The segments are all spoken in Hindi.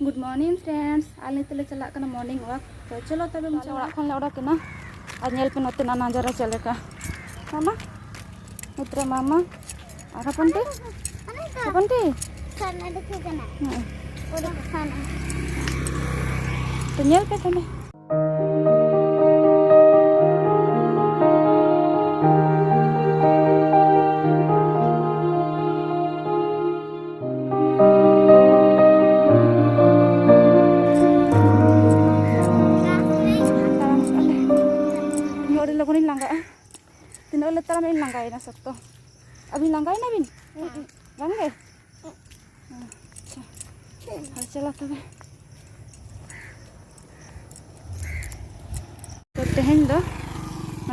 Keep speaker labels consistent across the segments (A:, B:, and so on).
A: गुड मॉर्निंग फ्रेंड्स आले तले चला करना मॉर्निंग वॉक तो चलो तब मुझे ओड़ा खन ओड़ा केना आज नेल पे नोते ना नजारा चले का मामा मित्र मामा आका पंटे पंटे
B: खाना देखो केना और खाना
A: तो नेल पे तने तीनों ले तारा में लंगाई ना सकतो अभी लंगाई ना बिन लंगे अच्छा चला तबे तो तेहन दो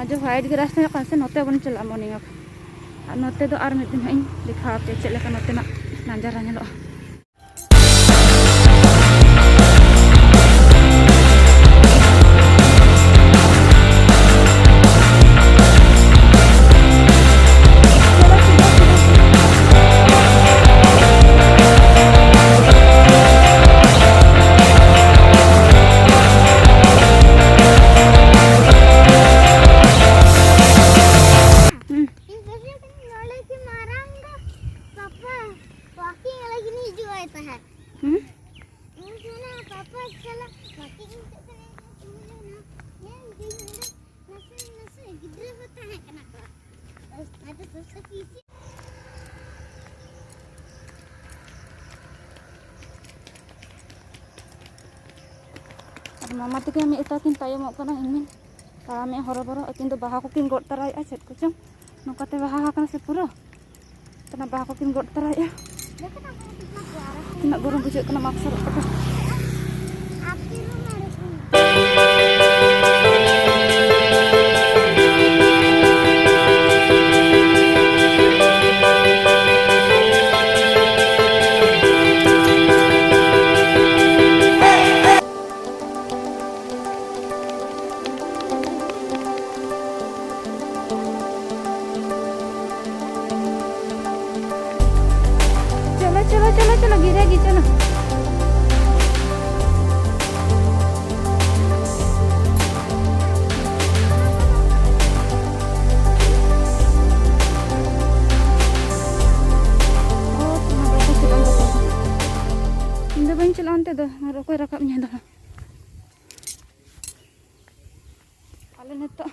A: जो व्हाइट ग्रास ने कौन से नोते बन चला मॉर्निंग वॉक नोते दो आर मिद दिन इन दिखा पे चले का नोते ना नजारा नेलो मामा तक में इतना किन तायमों कना इनमें तामे हरबरो अकिन तो बाहा को किन गोट तराया चेत को चम नोकाते बाहा कना से पूरा तना बाहा को किन गोट तराया तना गरम बुझे कना माक्सर कटा चलो गिरेगी चलो ᱤᱧ ᱫᱚ ᱵᱟᱹᱧ ᱪᱟᱞᱟᱜᱼᱟ ᱚᱱᱛᱮ ᱫᱚ ᱟᱨ ᱚᱠᱚᱭ ᱨᱟᱠᱟᱵ ᱤᱧ ᱫᱚ ᱟᱞᱮ ᱱᱤᱛᱚᱜ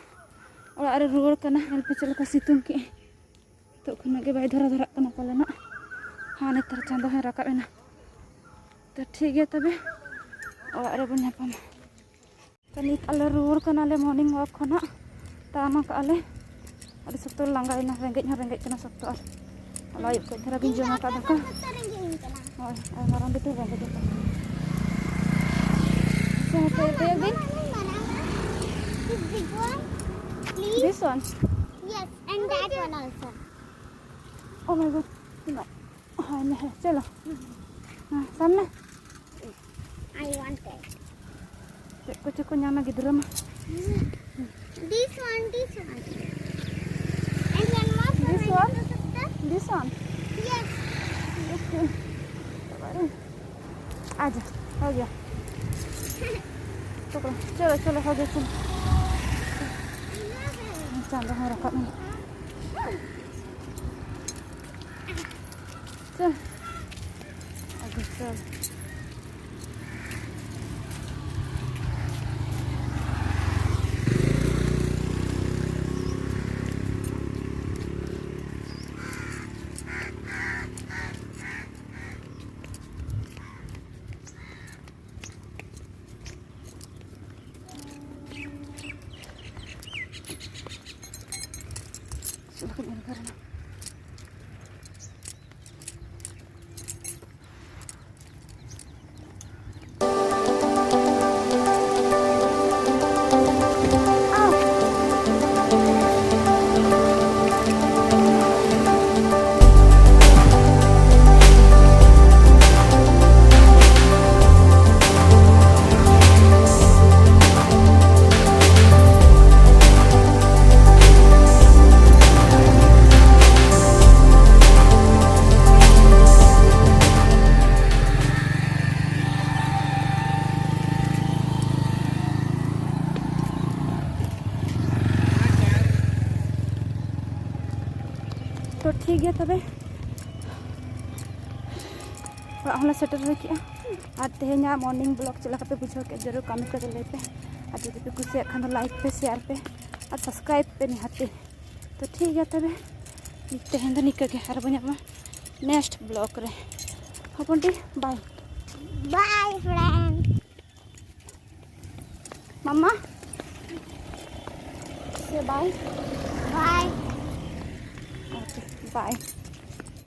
A: ᱚᱲᱟᱜ ᱨᱮ ᱨᱩᱣᱟᱹᱲ ᱠᱟᱱᱟ ᱧᱮᱞ ᱯᱮ ᱪᱮᱫ ᱞᱮᱠᱟ ᱥᱤᱛᱩᱝ ᱠᱮᱜ ᱱᱤᱛᱚᱜ ᱠᱷᱚᱱᱟᱜ ᱜᱮ ᱵᱟᱭ ᱫᱷᱚᱨᱟᱜ ᱠᱟᱱᱟ ᱯᱟᱞᱮᱱᱚᱜ हाँ नेतर चांदो है राकाब एना तो ठीक है तबे और रे बन नापाम तो नित आले रुवर कनाले मॉर्निंग वॉक खना तामा का आले अरे सख्त लांगाइना रेंगेज कना सख्त और लाइव को धरा बिन जमा का दका और माराम बिते रेंगेज का so तो दिन this one
B: yes and that one also
A: oh my god हाँ नहीं चलो हाँ सामने
B: I want it
A: कुछ न्यामा गिद्रा में
B: this one and one more
A: this one
B: yes
A: okay आजा हो गया चलो हो गया चलो चांदा हो रखा नहीं चल आगे चल चलो करना तो ठीक है तबे हमें सेटर रखिए और तेहना मॉर्निंग ब्लॉग चला पे बुझे के जरूर कमेंट करके ले पे और जो पे कुछ खान लाइक पे शेयर पे और सब्सक्राइब पे निहाते तो ठीक है तबे तेहन निका के हर बना नेक्स्ट ब्लॉग रे हपनटी बाय
B: Bye, friend.
A: मम्मा से बाय
B: Bye.
A: Okay bye